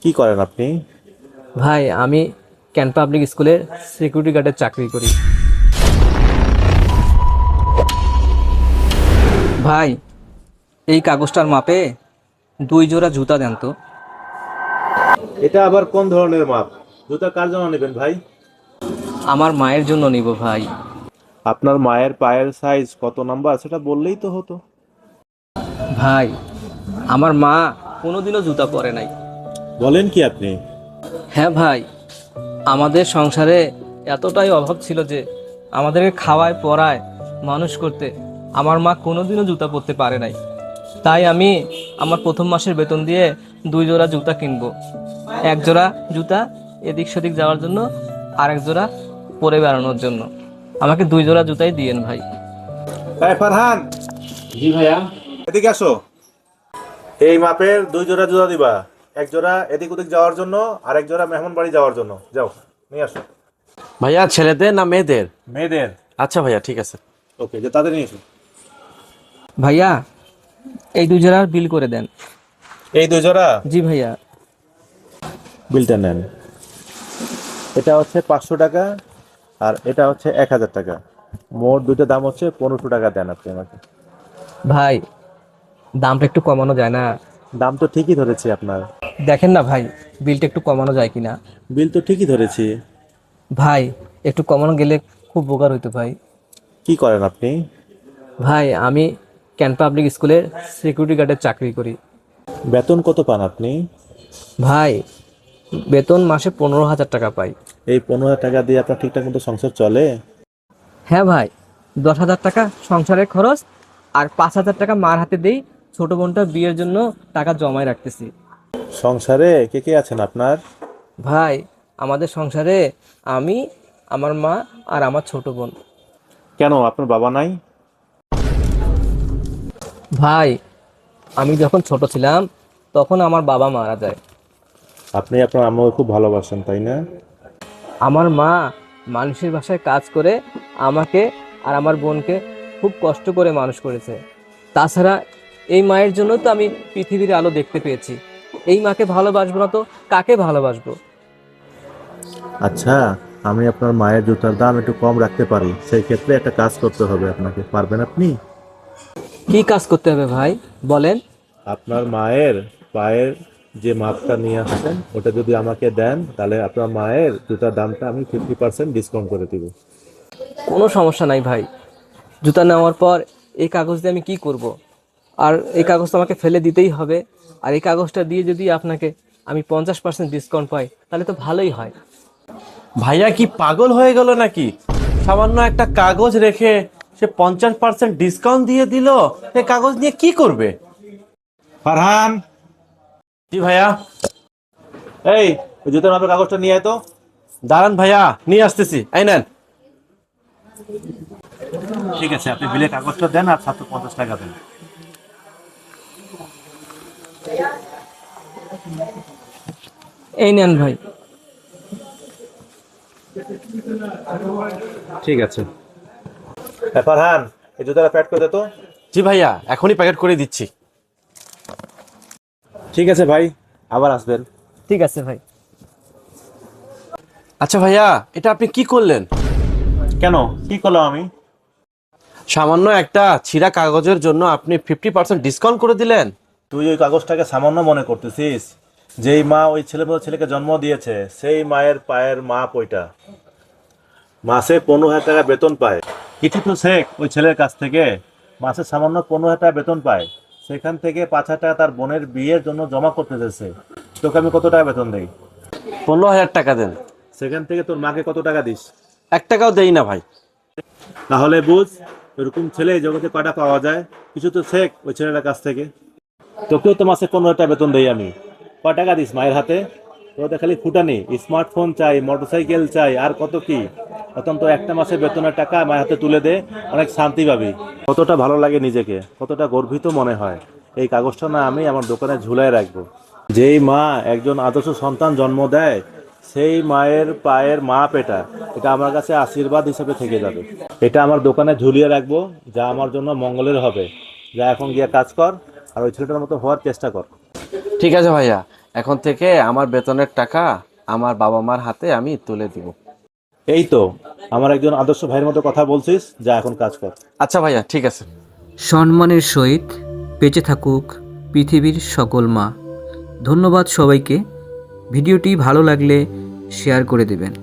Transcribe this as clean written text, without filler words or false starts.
কি করেন আপনি? ভাই আমি ক্যান পাবলিক স্কুলের সিকিউরিটি গার্ডের চাকরি করি। ভাই এই কাগজটার মাপে 2 জোড়া জুতা দেন তো। এটা আবার কোন ধরনের মাপ? জুতা কার জন্য নেবেন ভাই? আমার মায়ের জন্য নিব ভাই। আপনার মায়ের পায়ের সাইজ কত নাম্বার সেটা বললেই তো হতো। ভাই আমার মা কোনোদিনও জুতা পরে নাই। বলেন কি আপনি? হ্যাঁ ভাই, আমাদের সংসারে এতটাই অভাব ছিল যে আমাদেরকে খাওয়ায় পরায় মানুষ করতে আমার মা কোনোদিনও জুতা পরতে পারে নাই। তাই আমি আমার প্রথম মাসের বেতন দিয়ে 2 জোড়া জুতা কিনবো। 1 জোড়া জুতা এদিক সেদিক যাওয়ার জন্য, আর 1 জোড়া পরে বেড়ানোর জন্য। আমাকে 2 জোড়া জুতাই দিয়েন ভাই। এই ফারহান, জি ভাইয়া। এদিকে আসো। এই মাপের 2 জোড়া জুতা দিবা। 1 জোড়া এদিক ওদিক যাওয়ার জন্য, আর 1 জোড়া মেহমান বাড়ি যাওয়ার জন্য। যাও, নিয়ে আসো। ভাইয়া ছেলেদের না মেয়েদের? মেয়েদের। আচ্ছা ভাইয়া, ঠিক আছে। ওকে, যে তাদের নিয়ে এসো। ভাইয়া এই 2 জোড়ার বিল করে দেন। এই 2 জোড়া জি ভাইয়া। বিলটা নেন। এটা হচ্ছে 500 টাকা, আর এটা হচ্ছে 1000 টাকা। মোট দুইটা দাম হচ্ছে 1500 টাকা। দেন আপনি আমাকে। ভাই দামটা একটু কমানো যায় না? দাম তো ঠিকই ধরেছি আপনার। দেখেন না ভাই, বিলটা একটু কমানো যায় কিনা। বিল তো ঠিকই ধরেছি। ভাই একটু কমানো গেলে খুব উপকার হইতো ভাই। কি করেন আপনি? ভাই আমি ক্যান পাবলিক স্কুলের সিকিউরিটি গার্ডের চাকরি করি। বেতন কত পান আপনি? ভাই বেতন মাসে 15,000 টাকা পাই। এই 15,000 টাকা দিয়ে আপনার ঠিকঠাক মতো সংসার চলে? হ্যাঁ ভাই, 10,000 টাকা সংসারের খরচ, আর 5,000 টাকা মার হাতে দেই ছোট বোনটা বিয়ের জন্য টাকা জমায় রাখতেছি। সংসারে কে কে আছেন আপনার? ভাই আমাদের সংসারে আমি, আমার মা আর আমার ছোট বোন। কেন আপনার বাবা নাই? ভাই আমি যখন ছোট ছিলাম তখন আমার বাবা মারা যায়। আপনি আপনার আম্মুকে খুব ভালোবাসেন, তাই না? আমার মা মানুষের বাসায় কাজ করে আমাকে আর আমার বোনকে খুব কষ্ট করে মানুষ করেছে। তাছাড়া এই মায়ের জন্য তো আমি পৃথিবীর আলো দেখতে পেয়েছি। এই মাকে ভালোবাসবো না তো কাকে ভালোবাসবো? আচ্ছা, আমি আপনার মায়ের জুতার দাম একটু কম রাখতে পারি। সেই ক্ষেত্রে একটা কাজ করতে হবে আপনাকে। পারবেন আপনি? কি কাজ করতে হবে ভাই বলেন? আপনার মায়ের পায়ের যে মাপটা নিয়ে আসছেন ওটা যদি আমাকে দেন, তাহলে আপনার মায়ের জুতার দামটা আমি 50% ডিসকাউন্ট করে দিব। কোনো সমস্যা নাই ভাই। জুতা নেওয়ার পর এই কাগজ দিয়ে আমি কি করব? আর এই কাগজটা আমাকে ফেলে দিতেই হবে। আর এই কাগজটা দিয়ে যদি আপনাকে আমি 50% ডিসকাউন্ট পাই তাহলে তো ভালোই হয়। ভাইয়া কি পাগল হয়ে গেল নাকি? সামান্য একটা কাগজ রেখে সে 50% ডিসকাউন্ট দিয়ে দিল। সে কাগজ নিয়ে কি করবে? ফারহান, জি ভাইয়া। এই ওই জুতার মাপের কাগজটা নিয়ে আয় তো। দাঁড়ান ভাইয়া, নিয়ে আসতেছি। এই নেন। ঠিক আছে, আপনি বিলের কাগজটা দেন আর 750 টাকা দেন। এই নেন ভাই। ঠিক আছে। ফারহান, এই জুতাটা প্যাক করে দে তো। জি ভাইয়া, এখনই প্যাকেট করে দিচ্ছি। ঠিক আছে ভাই, আবার আসবেন। ঠিক আছে ভাই। আচ্ছা ভাইয়া, এটা আপনি কি করলেন? কেন, কি করলাম আমি? সামান্য একটা ছিঁড়া কাগজের জন্য আপনি 50% ডিসকাউন্ট করে দিলেন? তুই ওই কাগজটাকে সামান্য মনে করতেছিস? যেই মা ওই ছেলেকে জন্ম দিয়েছে সেই মায়ের পায়ের মাপ ওইটা। মাসে 15,000 টাকা বেতন পায়। কিছু তো শেখ ওই ছেলের কাছ থেকে। মাসে সামান্য 15,000 টাকা বেতন পায়, সেখান থেকে 5,000 টাকা তার বোনের বিয়ের জন্য জমা করতে দিয়েছে। তোকে আমি কত টাকা বেতন দেই? 15,000 টাকা দেন। সেখান থেকে তোর মাকে কত টাকা দিস? 1 টাকাও দেই না ভাই। তাহলে বুঝ, এরকম ছেলে এই জগতে কয়টা পাওয়া যায়। কিছু তো শেখ ওই ছেলেটার কাছ থেকে। তোকেও তো মাসে 15,000 টাকা বেতন দেই আমি। কয় টাকা দিস মায়ের হাতে? তোদের খালি ফুটানি, স্মার্টফোন চাই, মোটরসাইকেল চাই, আর কত কি। প্রথম তো একটা মাসের বেতনের টাকা মায়ের হাতে তুলে দে, অনেক শান্তি পাবি। কতটা ভালো লাগে নিজেকে, কতটা গর্বিত মনে হয়। এই কাগজটা না আমি আমার দোকানে ঝুলায় রাখবো। যেই মা একজন আদর্শ সন্তান জন্ম দেয় সেই মায়ের পায়ের মাপ এটা। এটা আমার কাছে আশীর্বাদ হিসেবে থেকে যাবে। এটা আমার দোকানে ঝুলিয়ে রাখবো, যা আমার জন্য মঙ্গলের হবে। যা এখন গিয়ে কাজ কর, আর ওই ছেলেটার মতো হওয়ার চেষ্টা কর। ঠিক আছে ভাইয়া, এখন থেকে আমার বেতনের টাকা আমার বাবা মার হাতে আমি তুলে দিব। এই তো আমার একজন আদর্শ ভাইয়ের মতো কথা বলছিস, যা এখন কাজ কর। আচ্ছা ভাইয়া, ঠিক আছে। সম্মানের সহিত বেঁচে থাকুক পৃথিবীর সকল মা। ধন্যবাদ সবাইকে। ভিডিওটি ভালো লাগলে শেয়ার করে দেবেন।